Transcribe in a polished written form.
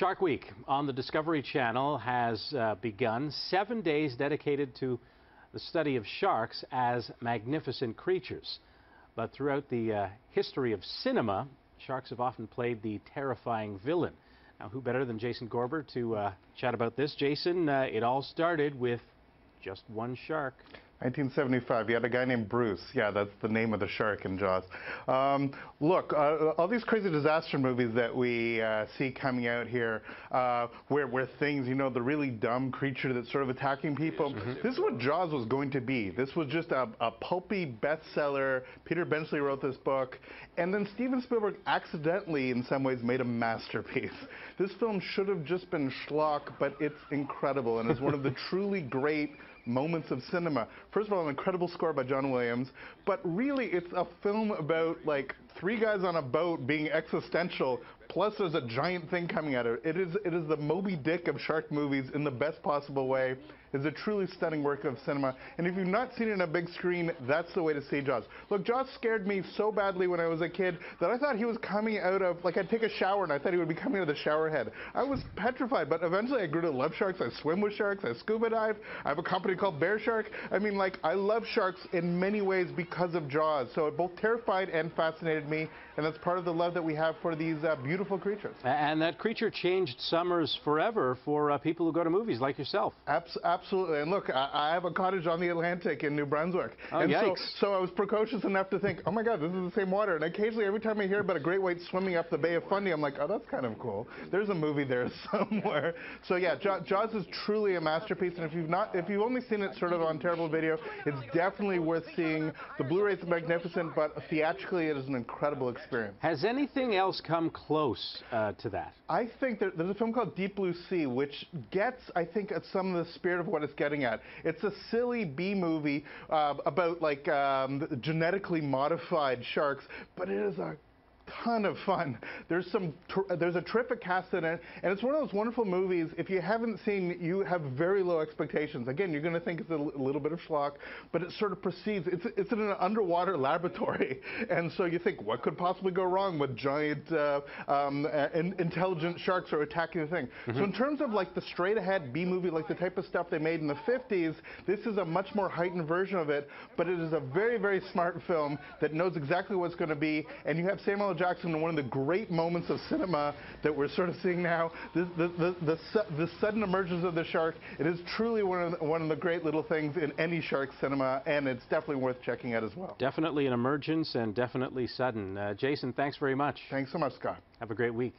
Shark Week on the Discovery Channel has begun. 7 days dedicated to the study of sharks as magnificent creatures. But throughout the history of cinema, sharks have often played the terrifying villain. Now, who better than Jason Gorber to chat about this? Jason, it all started with just one shark. 1975, you had a guy named Bruce. Yeah, that's the name of the shark in Jaws. Look, all these crazy disaster movies that we see coming out here, where things, you know, the really dumb creature that's sort of attacking people, this is what Jaws was going to be. This was just a pulpy bestseller. Peter Benchley wrote this book, and then Steven Spielberg accidentally, in some ways, made a masterpiece. This film should have just been schlock, but it's incredible, and it's one of the truly great moments of cinema. First of all, an incredible score by John Williams, but really it's a film about like three guys on a boat being existential, plus there's a giant thing coming at it. It is the Moby Dick of shark movies in the best possible way. It's a truly stunning work of cinema, and if you've not seen it on a big screen, that's the way to see Jaws. Look, Jaws scared me so badly when I was a kid that I thought he was coming out of, like, I'd take a shower and I thought he would be coming out of the shower head. I was petrified, but eventually I grew to love sharks. I swim with sharks, I scuba dive. I have a company called Bear Shark. I mean, like, I love sharks in many ways because of Jaws, so it both terrified and fascinated me, and that's part of the love that we have for these beautiful creatures. And that creature changed summers forever for people who go to movies like yourself. Absolutely. And look, I have a cottage on the Atlantic in New Brunswick. Oh, and yikes. so I was precocious enough to think, oh my God, this is the same water. And occasionally, every time I hear about a great white swimming up the Bay of Fundy, I'm like, oh, that's kind of cool. There's a movie there somewhere. So yeah, Jaws is truly a masterpiece. And if you've only seen it sort of on terrible video, it's definitely worth seeing. The Blu-ray is magnificent, but theatrically, it is an incredible experience. Has anything else come close to that? I think there's a film called Deep Blue Sea, which gets, I think, at some of the spirit of what it's getting at. It's a silly B movie about like genetically modified sharks, but it is a ton of fun. There's a terrific cast in it, and it's one of those wonderful movies. If you haven't seen, you have very low expectations. Again, you're going to think it's a little bit of schlock, but it sort of proceeds. It's in an underwater laboratory, and so you think, what could possibly go wrong with giant intelligent sharks are attacking the thing? So in terms of like the straight-ahead B movie, like the type of stuff they made in the 50s, this is a much more heightened version of it, but it is a very, very smart film that knows exactly what it's going to be, and you have Samuel L. Jackson in one of the great moments of cinema that we're sort of seeing now, the sudden emergence of the shark. It is truly one of the great little things in any shark cinema, and it's definitely worth checking out as well. Definitely an emergence and definitely sudden. Jason, thanks very much. Thanks so much, Scott. Have a great week.